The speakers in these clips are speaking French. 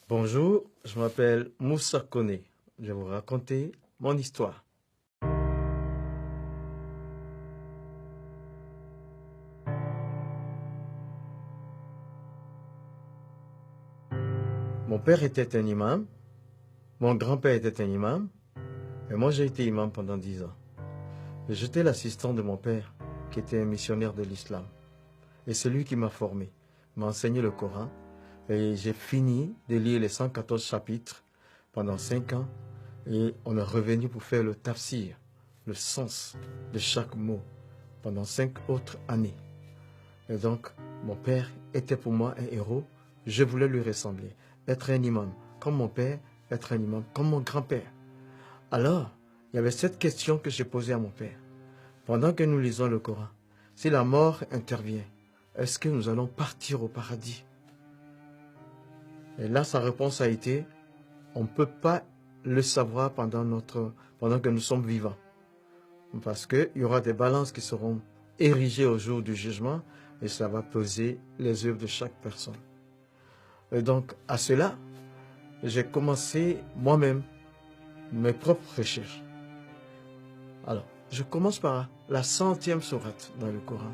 Bonjour, je m'appelle Moussa Kone. Je vais vous raconter mon histoire. Mon père était un imam, mon grand-père était un imam, et moi j'ai été imam pendant 10 ans. Et j'étais l'assistant de mon père, qui était un missionnaire de l'islam. Et c'est lui qui m'a formé, m'a enseigné le Coran, et j'ai fini de lire les 114 chapitres pendant 5 ans, et on est revenu pour faire le tafsir, le sens de chaque mot, pendant 5 autres années. Et donc, mon père était pour moi un héros, je voulais lui ressembler, être un imam comme mon père, être un imam comme mon grand-père. Alors, il y avait cette question que j'ai posée à mon père. Pendant que nous lisons le Coran, si la mort intervient, est-ce que nous allons partir au paradis? Et là, sa réponse a été, on ne peut pas le savoir pendant que nous sommes vivants. Parce qu'il y aura des balances qui seront érigées au jour du jugement et ça va peser les œuvres de chaque personne. Et donc, à cela, j'ai commencé moi-même mes propres recherches. Alors, je commence par la 100e sourate dans le Coran.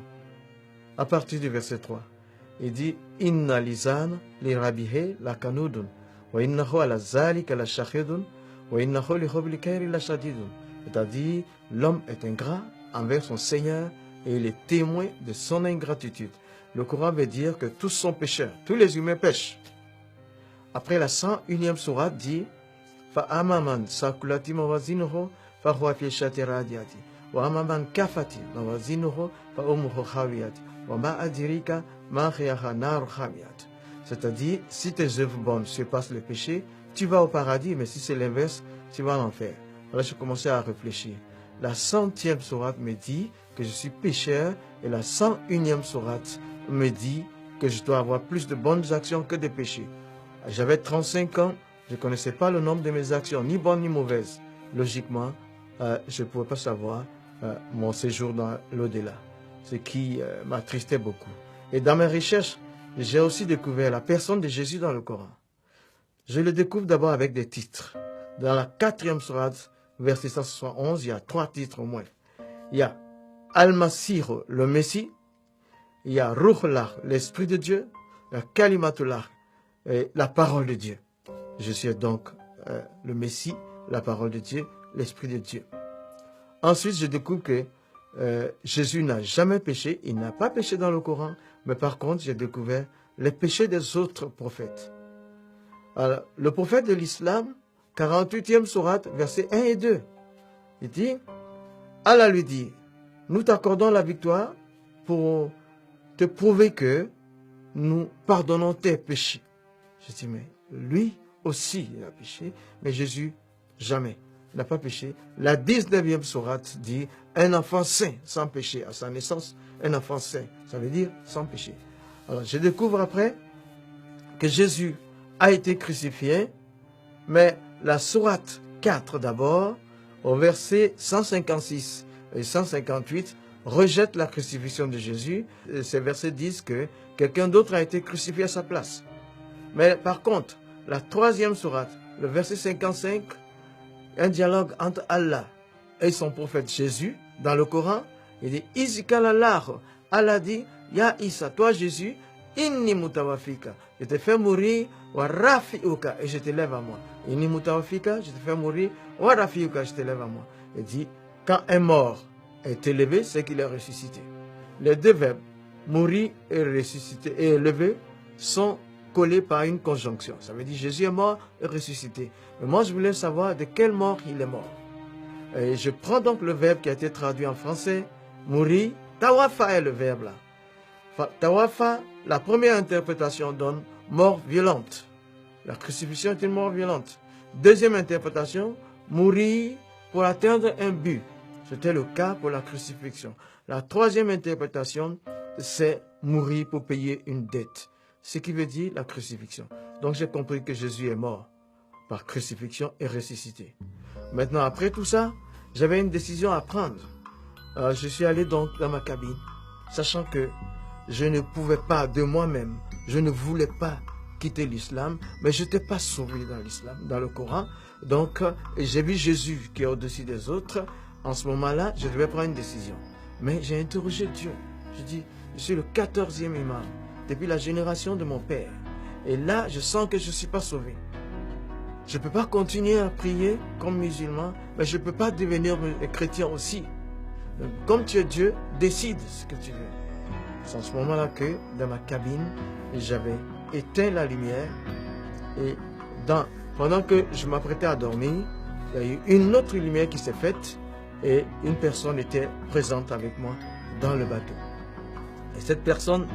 À partir du verset 3, il dit « Inna lisan li rabihe la kanudun, wa innahu ala zalika la shahidun, wa innahu li hubli khairi la shadidun. » C'est-à-dire, l'homme est ingrat envers son Seigneur et il est témoin de son ingratitude. Le Coran veut dire que tous sont pécheurs, tous les humains pêchent. Après la 101e sourate dit « Fa'amaman sakulati mawazinuhu fahuwa fi shati radiyati, wa amaman kafati mawazinuhu fa'umuhu khawiyati, wa ma adirika ma khiyaha nar khawiyati. » C'est-à-dire, si tes œuvres bonnes surpassent le péché, tu vas au paradis, mais si c'est l'inverse, tu vas en enfer. Alors je commençais à réfléchir. La 100e sourate me dit que je suis pécheur et la 101e sourate me dit que je dois avoir plus de bonnes actions que de péchés. J'avais 35 ans, je ne connaissais pas le nombre de mes actions, ni bonnes ni mauvaises. Logiquement, je ne pouvais pas savoir mon séjour dans l'au-delà, ce qui m'attristait beaucoup. Et dans mes recherches, j'ai aussi découvert la personne de Jésus dans le Coran. Je le découvre d'abord avec des titres. Dans la 4e sourate, verset 171, il y a 3 titres au moins. Il y a Al-Masih, le Messie. Il y a Ruhullah, l'Esprit de Dieu. Il y a Kalimatullah, la parole de Dieu. Je suis donc le Messie, la parole de Dieu, l'Esprit de Dieu. Ensuite, je découvre que Jésus n'a jamais péché. Il n'a pas péché dans le Coran. Mais par contre, j'ai découvert les péchés des autres prophètes. Alors, le prophète de l'islam, 48e sourate, versets 1 et 2. Il dit, Allah lui dit, nous t'accordons la victoire pour te prouver que nous pardonnons tes péchés. Je dis, mais lui aussi, il a péché, mais Jésus, jamais. Il n'a pas péché. La 19e sourate dit, un enfant saint, sans péché, à sa naissance, un enfant saint. Ça veut dire sans péché. Alors, je découvre après que Jésus a été crucifié, mais la sourate 4 d'abord, au verset 156 et 158, rejette la crucifixion de Jésus. Ces versets disent que quelqu'un d'autre a été crucifié à sa place. Mais par contre, la 3e sourate, le verset 55, un dialogue entre Allah et son prophète Jésus, dans le Coran, il dit, Izikal Allah, Allah dit, Ya Isa, toi Jésus, Inni mutawafika, je te fais mourir, wa rafiuka, et je te lève à moi. Inni mutawafika, je te fais mourir, wa rafiuka, je te lève à moi. Il dit, quand un mort est élevé, c'est qu'il est ressuscité. Les deux verbes, mourir et ressusciter et élever, sont collés par une conjonction. Ça veut dire Jésus est mort et ressuscité. Mais moi, je voulais savoir de quelle mort il est mort. Et je prends donc le verbe qui a été traduit en français, mourir. Tawafa est le verbe là. Tawafa, la première interprétation donne mort violente. La crucifixion est une mort violente. Deuxième interprétation, mourir pour atteindre un but. C'était le cas pour la crucifixion. La troisième interprétation, c'est mourir pour payer une dette. Ce qui veut dire la crucifixion. Donc j'ai compris que Jésus est mort par crucifixion et ressuscité. Maintenant, après tout ça, j'avais une décision à prendre. Alors, je suis allé donc dans ma cabine, sachant que je ne pouvais pas de moi-même, je ne voulais pas quitté l'islam, mais je n'étais pas sauvé dans l'islam, dans le Coran. Donc, j'ai vu Jésus qui est au-dessus des autres. En ce moment-là, je devais prendre une décision. Mais j'ai interrogé Dieu. Je dis, je suis le 14e imam, depuis la génération de mon père. Et là, je sens que je ne suis pas sauvé. Je ne peux pas continuer à prier comme musulman, mais je ne peux pas devenir chrétien aussi. Donc, comme tu es Dieu, décide ce que tu veux. C'est en ce moment-là que, dans ma cabine, j'avais éteint la lumière. Et pendant que je m'apprêtais à dormir, il y a eu une autre lumière qui s'est faite et une personne était présente avec moi dans le bateau. Et cette personne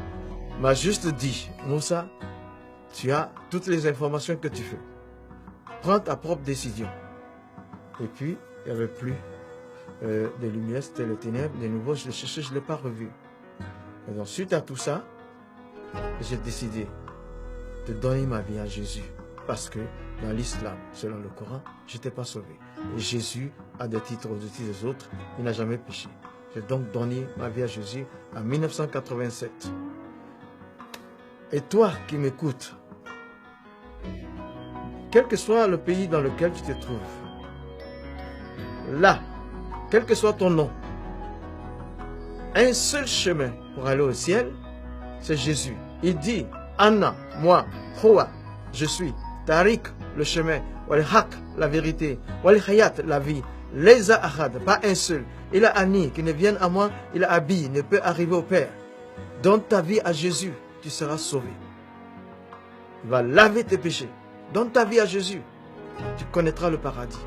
m'a juste dit, Moussa, tu as toutes les informations que tu veux. Prends ta propre décision. Et puis, il n'y avait plus de lumière, c'était les ténèbres. De nouveau, je l'ai cherché, je ne l'ai pas revu. Et donc, suite à tout ça, j'ai décidé de donner ma vie à Jésus. Parce que dans l'islam, selon le Coran, je n'étais pas sauvé. Et Jésus a des titres au-dessus des autres. Il n'a jamais péché. J'ai donc donné ma vie à Jésus en 1987. Et toi qui m'écoutes, quel que soit le pays dans lequel tu te trouves, là, quel que soit ton nom, un seul chemin pour aller au ciel, c'est Jésus. Il dit, Anna, moi, Hoa, je suis, Tariq, le chemin, Wal Haq, la vérité, Wal Hayat, la vie, Leza Ahad, pas un seul. Il a Ani, qui ne vienne à moi, il a Abi, ne peut arriver au Père. Donne ta vie à Jésus, tu seras sauvé. Il va laver tes péchés. Donne ta vie à Jésus, tu connaîtras le paradis.